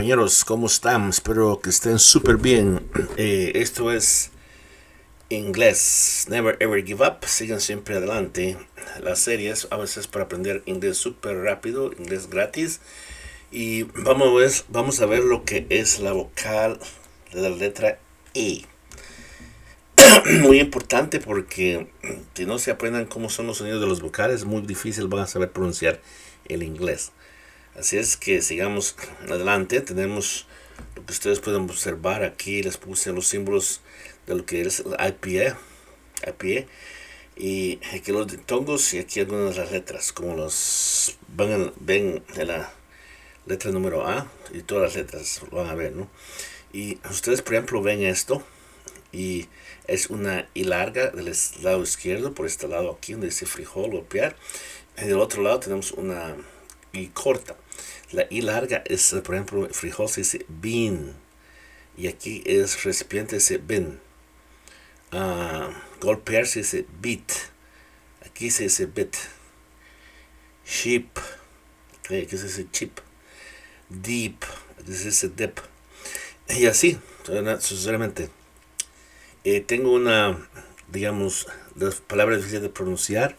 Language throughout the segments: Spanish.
compañeros, ¿cómo están? Espero que estén súper bien. Esto es inglés. Never ever give up. Sigan siempre adelante. Las series a veces para aprender inglés súper rápido, inglés gratis. Y vamos a ver lo que es la vocal de la letra E. Muy importante porque si no se aprendan cómo son los sonidos de los vocales, es muy difícil van a saber pronunciar el inglés. Así es que sigamos adelante. Tenemos lo que ustedes pueden observar aquí. Les puse los símbolos de lo que es el IPA. Y aquí los diptongos y aquí algunas de las letras. Como los ven en la letra número A y todas las letras lo van a ver, ¿no? Y ustedes, por ejemplo, ven esto. Y es una I larga del lado izquierdo, por este lado aquí donde dice frijol o piar. Y del otro lado tenemos una I corta. La I larga es, por ejemplo, frijol se dice bean. Y aquí es recipiente, se dice bin. Golpear se dice beat. Aquí se dice bit. Sheep. Aquí se dice chip. Deep. Aquí se dice dip. Y así, sucesivamente. Tengo digamos, las palabras difíciles de pronunciar.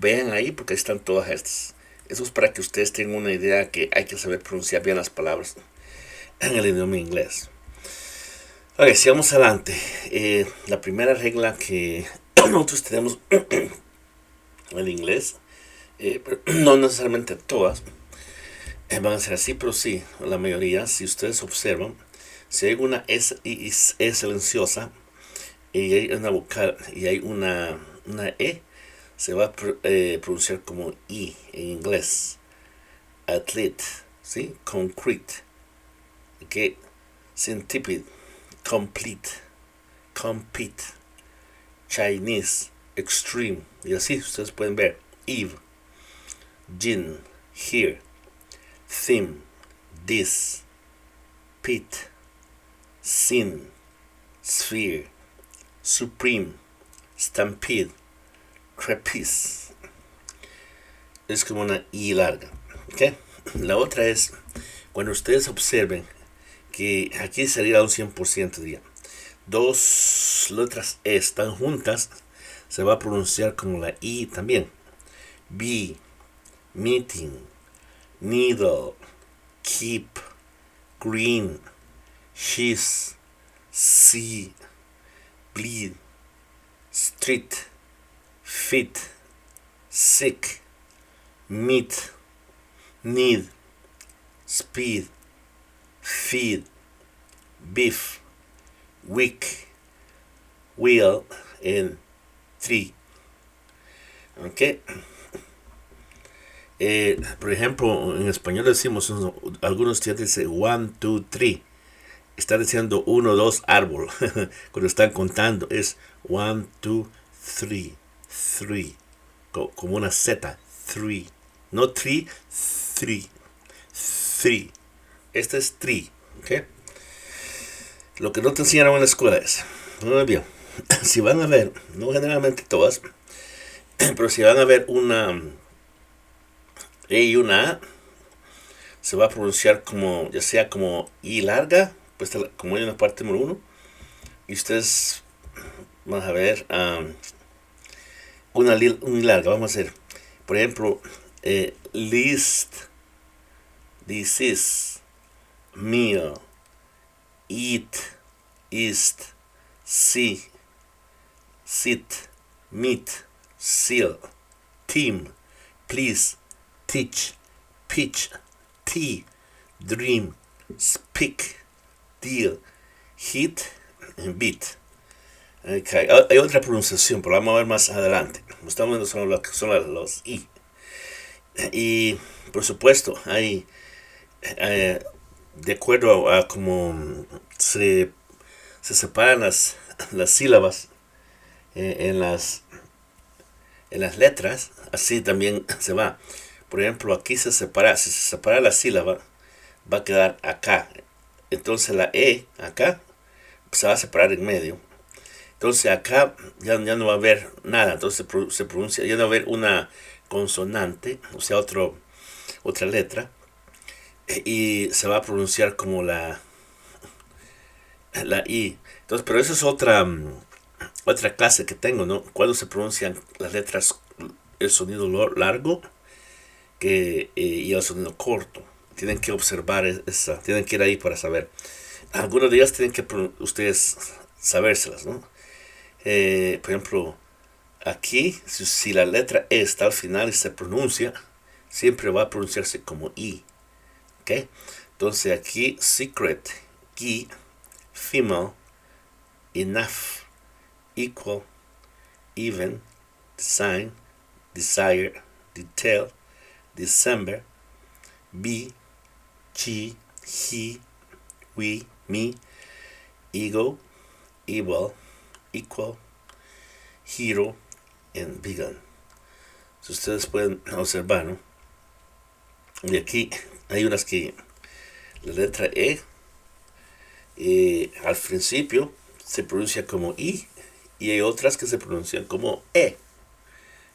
Vean ahí porque ahí están todas estas. Eso es para que ustedes tengan una idea que hay que saber pronunciar bien las palabras en el idioma inglés. Ok, sigamos adelante. La primera regla que nosotros tenemos en el inglés, no necesariamente todas van a ser así, pero sí, la mayoría, si ustedes observan, si hay una S silenciosa y hay una vocal y hay una E, se va a pronunciar como I en inglés. Athlete, ¿sí? Concrete. Okay. Centipede. Complete. Compete. Chinese. Extreme. Y así ustedes pueden ver. Eve. Gin. Here. Theme. This. Pit. Sin. Sphere. Supreme. Stampede. Trapeze. Es como una I larga. ¿Okay? La otra es cuando ustedes observen que aquí sería un 100% diría. Dos letras E están juntas, se va a pronunciar como la I también. Be, meeting, needle, keep, green, she's, see, bleed, street, fit, sick, meet, need, speed, feed, beef, week, wheel, and tree. Ok. Por ejemplo, en español decimos, algunos días dice 1, 2, 3. Está diciendo 1, 2, árbol. Cuando están contando es 1, 2, 3. 3. Como una Z. 3. No 3, 3. 3. Este es 3. ¿Okay? Lo que no te enseñaron en la escuela es, muy bien, si van a ver, no generalmente todas, pero si van a ver una E y una A, se va a pronunciar como, ya sea como I larga, pues como hay una parte número 1, y ustedes van a ver una I larga, vamos a hacer, por ejemplo, list, disease, meal, eat, east, see, sit, meet, seal, team, please, teach, pitch, tea, dream, speak, deal, hit, and beat. Okay. Hay otra pronunciación, pero vamos a ver más adelante. Estamos viendo solo lo que son los I. Y por supuesto, hay de acuerdo a cómo se separan las sílabas en las letras, así también se va. Por ejemplo, aquí si se separa la sílaba, va a quedar acá. Entonces la E acá se va a separar en medio. Entonces acá ya no va a haber nada. Entonces se pronuncia, ya no va a haber una consonante, o sea, otra letra. y se va a pronunciar como la I. Entonces, pero eso es otra clase que tengo, ¿no? Cuando se pronuncian las letras, el sonido largo y el sonido corto. Tienen que observar esa, tienen que ir ahí para saber. Algunos de ellas tienen que ustedes sabérselas, ¿no? Por ejemplo, aquí, si la letra E está al final y se pronuncia, siempre va a pronunciarse como I. ¿Ok? Entonces aquí, secret, key, female, enough, equal, even, design, desire, detail, December, be, she, he, we, me, ego, evil, equal, hero, and vegan. Si ustedes pueden observar, ¿no? Y aquí hay unas que la letra al principio se pronuncia como I y hay otras que se pronuncian como E.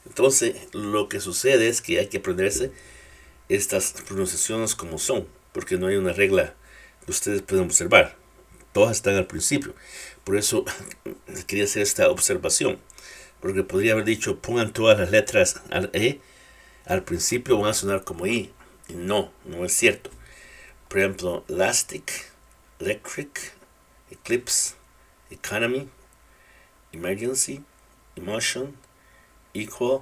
Entonces lo que sucede es que hay que aprenderse estas pronunciaciones como son, porque no hay una regla que ustedes pueden observar. Todas están al principio. Por eso quería hacer esta observación, porque podría haber dicho pongan todas las letras al E, al principio van a sonar como I. Y no, no es cierto. Por ejemplo, elastic, electric, eclipse, economy, emergency, emotion, equal,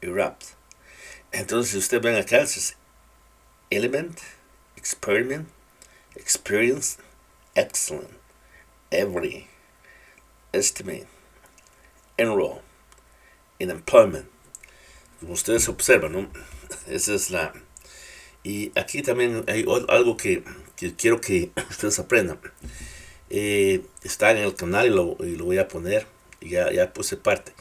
erupt. Entonces, si ustedes ven acá, es element, experiment, experience, excellent, every, estimate, enroll, in employment. Como ustedes observan, ¿no? Esa es la... Y aquí también hay algo que quiero que ustedes aprendan. Está en el canal y lo voy a poner. Ya puse parte.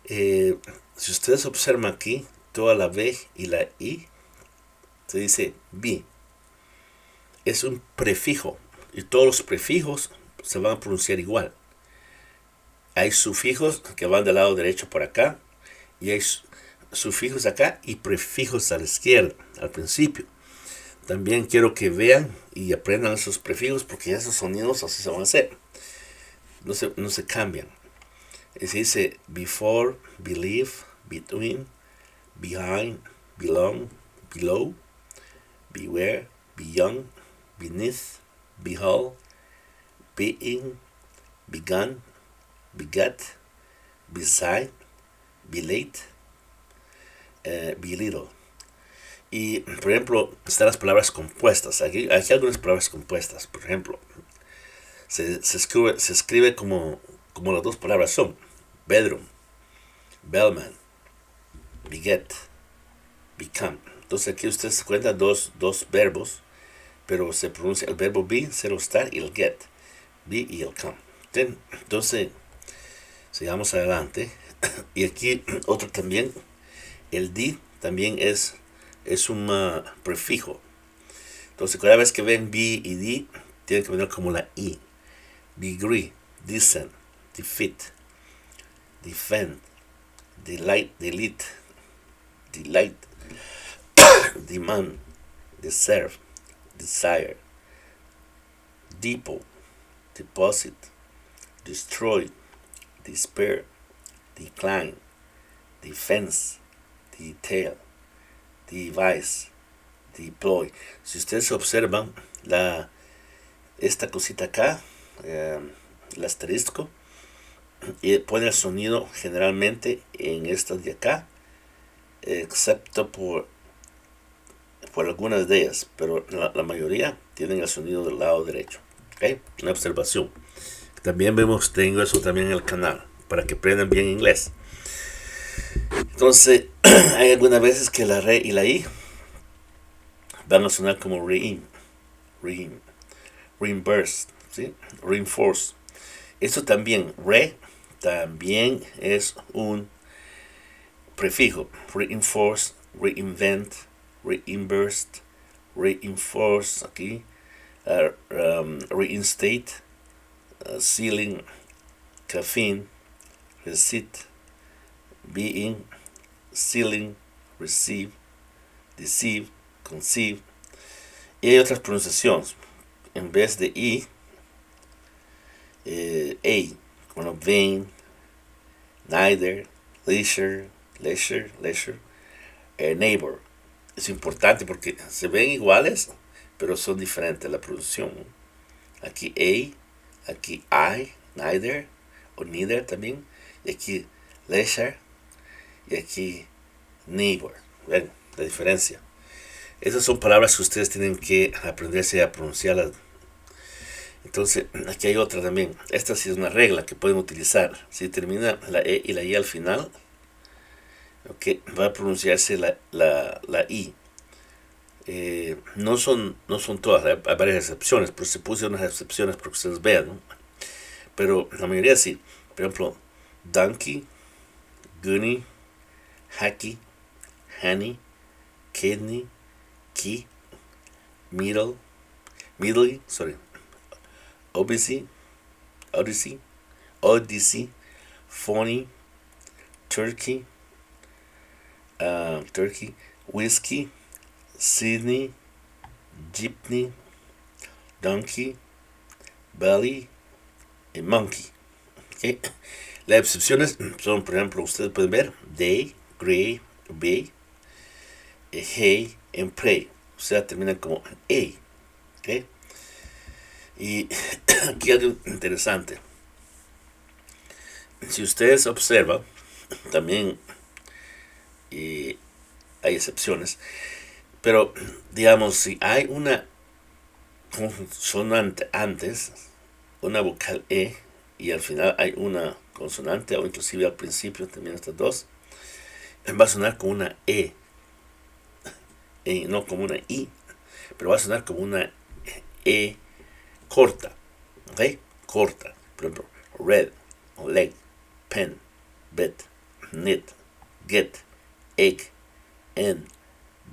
Si ustedes observan aquí, toda la B y la I se dice B. Es un prefijo. Y todos los prefijos se van a pronunciar igual. Hay sufijos que van del lado derecho por acá. Y hay sufijos acá y prefijos a la izquierda, al principio. También quiero que vean y aprendan esos prefijos porque esos sonidos así se van a hacer. No se cambian. Se dice before, believe, between, behind, belong, below, beware, beyond, beneath, behold, being, begun, begat, beside, belate, belittle. Y, por ejemplo, están las palabras compuestas. Aquí hay algunas palabras compuestas. Por ejemplo, se escribe como las dos palabras son. Bedroom, bellman, beget, become. Entonces aquí ustedes se cuentan dos verbos, pero se pronuncia el verbo be, ser o estar, y el get. Be y el come. Entonces, sigamos adelante. Y aquí otro también. El di también es un prefijo. Entonces, cada vez que ven be y di, tienen que venir como la i. Degree, descend, defeat, defend, delight, delete, delight, demand, deserve, desire, depot, deposit, destroy, despair, decline, defense, detail, device, deploy. Si ustedes observan esta cosita acá, el asterisco, y pone el sonido generalmente en estas de acá, excepto por algunas de ellas, pero la mayoría tienen el sonido del lado derecho. ¿Okay? Una observación. También tengo eso también en el canal, para que aprendan bien inglés. Entonces, hay algunas veces que la re y la i van a sonar como reimburse, ¿sí? Reinforce. Eso también, también es un prefijo. Reinforce, reinvent, reimbursed, reinforce, aquí, reinstate, ceiling, caffeine, receipt, being, ceiling, receive, deceive, conceive. Y hay otras pronunciaciones. En vez de I, A, como vain, neither, leisure, neighbor. Es importante porque se ven iguales, pero son diferentes la pronunciación. Aquí A, aquí I, neither, o neither también, y aquí leisure, y aquí neighbor. Ven la diferencia. Esas son palabras que ustedes tienen que aprenderse a pronunciarlas. Entonces, aquí hay otra también. Esta sí es una regla que pueden utilizar. Si termina la E y la I al final, okay, va a pronunciarse la I. No son todas, hay varias excepciones, pero se puse unas excepciones para que ustedes vean, ¿no? Pero la mayoría sí. Por ejemplo, donkey, gunny, hacky, honey, kidney, key, middle, odyssey, phony, turkey, whiskey, Sydney, jeepney, donkey, belly y monkey. ¿Okay? Las excepciones son, por ejemplo, ustedes pueden ver day, gray, obey, hey, and pray. O sea, terminan como A. ¿Okay? Y aquí hay algo interesante. Si ustedes observan, también hay excepciones, pero digamos, si hay una consonante antes, una vocal E, y al final hay una consonante, o inclusive al principio también estas dos, va a sonar como una E, no como una I, pero va a sonar como una E corta, ¿ok? Corta. Por ejemplo, red, leg, pen, bed, knit, get, egg, end,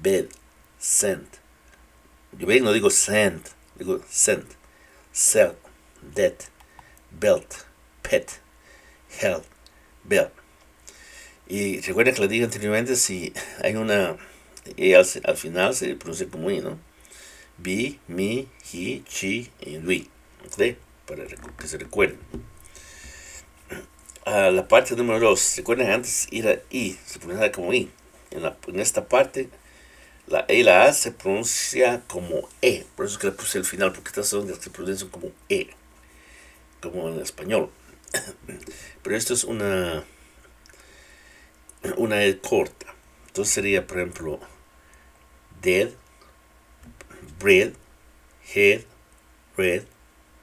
bed, send. Yo ven, no digo send, digo send, sell, debt, belt, pet, hell, bell. Y recuerden que les dije anteriormente, si hay una E al final se pronuncia como I, ¿no? Be, me, he, she y we. ¿Okay? Para que se recuerden. La parte número 2. Recuerden antes era I, se pronuncia como I. En esta parte, la E y la A se pronuncia como E. Por eso es que le puse el final, porque estas son las que pronuncian como E. Como en español. Pero esto es una E corta. Entonces sería, por ejemplo, dead, bread, head, red,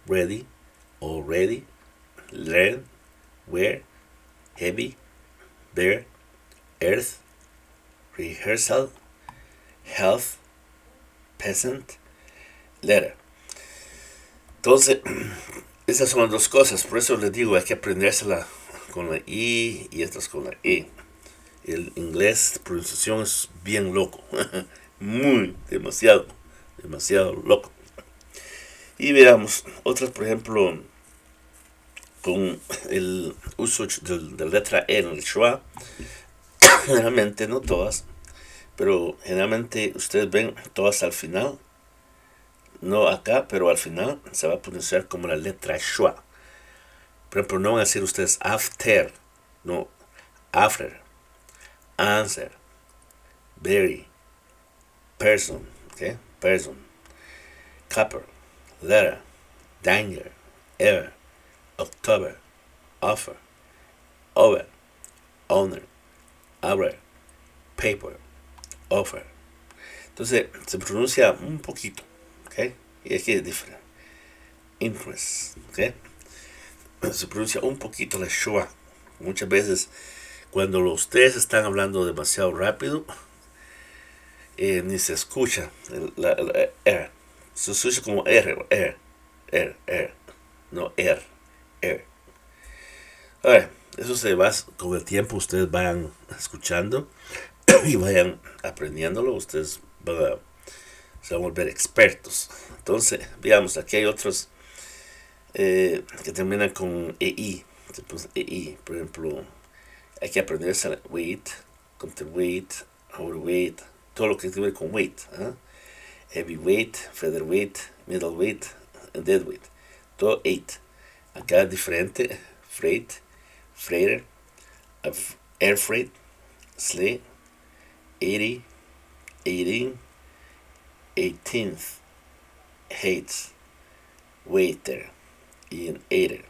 ready, already, learn, where, heavy, bear, earth, rehearsal, health, peasant, letter. Entonces, esas son las dos cosas. Por eso les digo, hay que aprendérsela con la I y estas con la E. El inglés, pronunciación es bien loco. Demasiado loco. Y veamos, otras, por ejemplo, con el uso de la letra E en el schwa. Generalmente, no todas, pero generalmente ustedes ven todas al final. No acá, pero al final se va a pronunciar como la letra schwa. Por ejemplo, no van a decir ustedes after, no, after, answer, very, person, ¿okay? Person, copper, letter, danger, ever, October, offer, over, owner, hour, paper, offer. Entonces se pronuncia un poquito, ¿ok? Y aquí es diferente. Interest, ¿ok? Se pronuncia un poquito la schwa. Muchas veces cuando ustedes están hablando demasiado rápido, ni se escucha la R. Se escucha como R, no R. A ver, eso se va con el tiempo, ustedes vayan escuchando y vayan aprendiéndolo, ustedes se van a volver expertos. Entonces, veamos, aquí hay otros que terminan con EI. EI, por ejemplo, hay que aprenderse a weight, counterweight, overweight, todo lo que tiene que ver con weight. heavyweight, featherweight, middleweight, deadweight. Todo 8. Acá es diferente. Freight, freighter, air freight, sleigh, 80, 18, 18th, heights, waiter y en aider.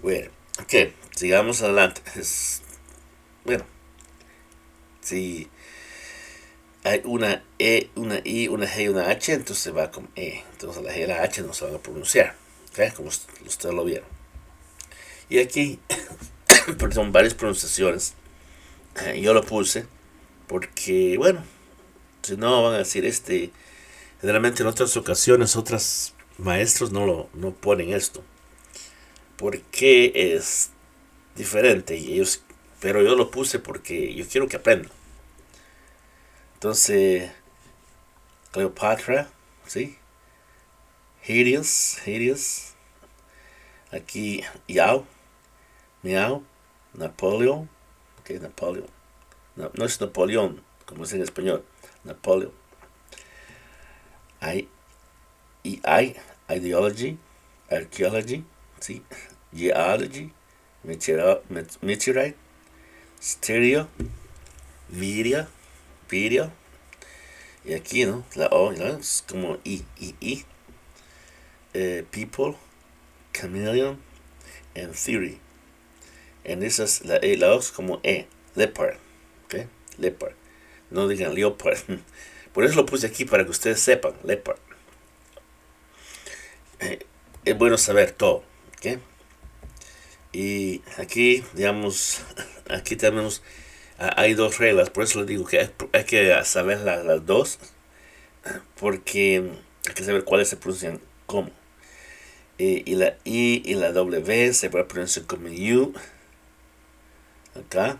Bueno, ok, sigamos adelante. Bueno, si hay una E, una I, una G y una H, entonces va con E. Entonces la G y la H no se van a pronunciar, ¿okay? Como ustedes lo vieron. Y aquí, perdón, varias pronunciaciones. Yo lo puse porque, bueno, si no van a decir generalmente en otras ocasiones, otros maestros no ponen esto. Porque es diferente. Pero yo lo puse porque yo quiero que aprendan. Entonces, Cleopatra, ¿sí? Hideous. Aquí, Yao, Miao, Napoleón. Ok, Napoleón. No es Napoleón, como es en español. Napoleón. Ideology, archaeology, ¿sí? Geology, meteorite, stereo, video, y aquí, ¿no? La O, ¿no? Es como I. People, chameleon, and theory. En esas, la E, la O es como E, leopard, ¿ok? Leopard. No digan leopard. Por eso lo puse aquí para que ustedes sepan, leopard. Es bueno saber todo, ¿ok? Y aquí, digamos, aquí tenemos, hay dos reglas, por eso les digo que hay que saber las dos, porque hay que saber cuáles se pronuncian cómo. Y la I y la W se va a pronunciar como U, acá.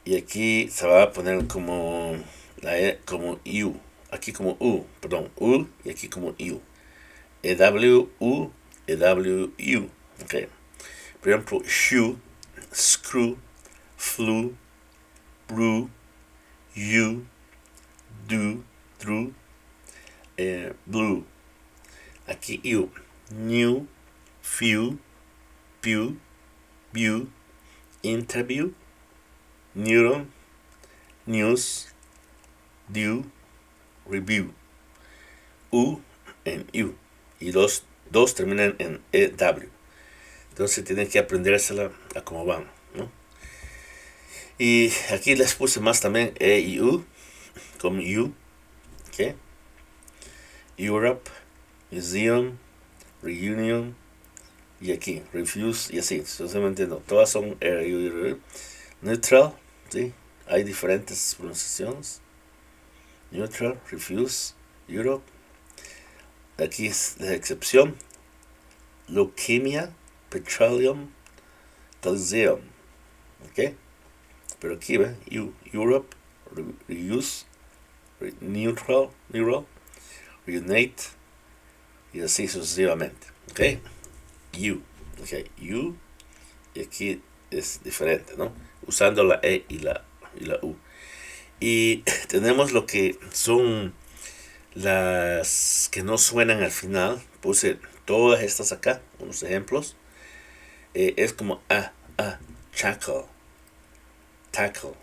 Y aquí se va a poner como la E como U, aquí como U, perdón, U, y aquí como U. EW-U, EW-U. Okay. Por ejemplo, shoe, screw, flew, brew, you, do, drew, blue. Aquí U. New, few, pew, view, interview, neuron, news, due, review. U en U. Y dos terminan en EW. Entonces tienen que aprendérsela a cómo van, ¿no? Y aquí les puse más también E y U, como U, ¿ok? Europe, Museum, Reunion, y aquí, Refuse, y así, sucesivamente no. Todas son neutral, ¿sí? Hay diferentes pronunciaciones. Neutral, Refuse, Europe. Aquí es la excepción. Leukemia, Petroleum, Coliseum, ¿ok? Pero aquí ve, Europe, Reuse, Neutral, Reunite, y así sucesivamente, ¿ok? U, y aquí es diferente, ¿no? Usando la E y la U. Y tenemos lo que son las que no suenan al final. Puse todas estas acá, unos ejemplos. Es como chackle, tackle,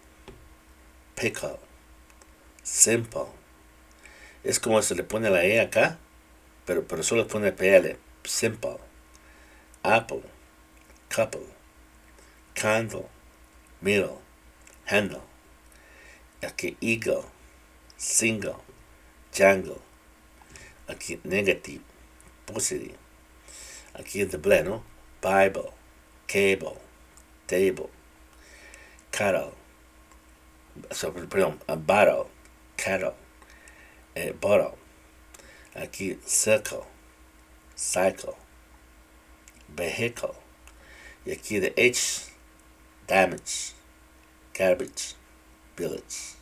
pickle, simple. Es como se le pone la E acá, pero solo pone PL, simple. Apple, couple, candle, middle, handle. Aquí eagle, single, jungle. Aquí negative, positive. Aquí es doble, ¿no? Bible, cable, table, cattle. Perdón, bottle, cattle, bottle. Aquí circle, cycle, vehicle. Y aquí de H, damage, garbage, village.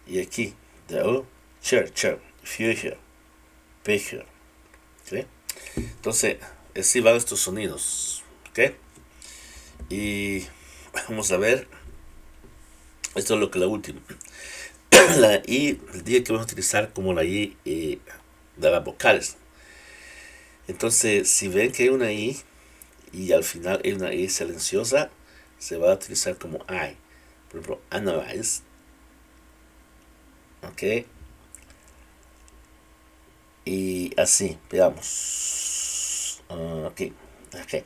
Y aquí de O, church, future, picture. ¿Okay? Entonces, así van estos sonidos. ¿Ok? Y vamos a ver Esto es lo que la última. La I, el día que vamos a utilizar como la I de las vocales. Entonces, si ven que hay una I y al final hay una I silenciosa, se va a utilizar como I. Por ejemplo, analyze. Ok. Y así, veamos. Ok. Ok.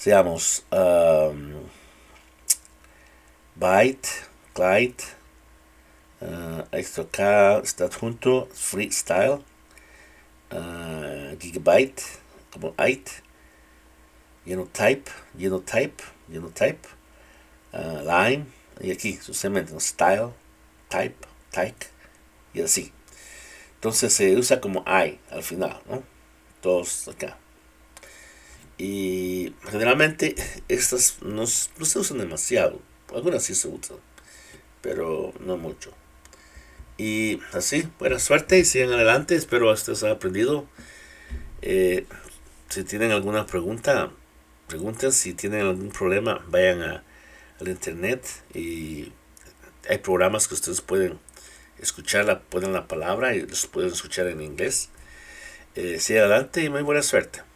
Veamos. Byte, Glide. Esto acá está junto. Freestyle. Gigabyte. Como IT. Genotype. Genotype. Genotype. Line. Y aquí, sucesivamente, ¿no? Style. Type. Type. Y así. Entonces se usa como I al final, ¿no? Todos acá. Y generalmente estas no se usan demasiado. Algunas sí se usan, pero no mucho. Y así, buena suerte y sigan adelante. Espero que ustedes hayan aprendido. Eh, si tienen alguna pregunta, pregunten. Si tienen algún problema, vayan al internet y hay programas que ustedes pueden escuchar, ponen la palabra y los pueden escuchar en inglés. Sigan adelante y muy buena suerte.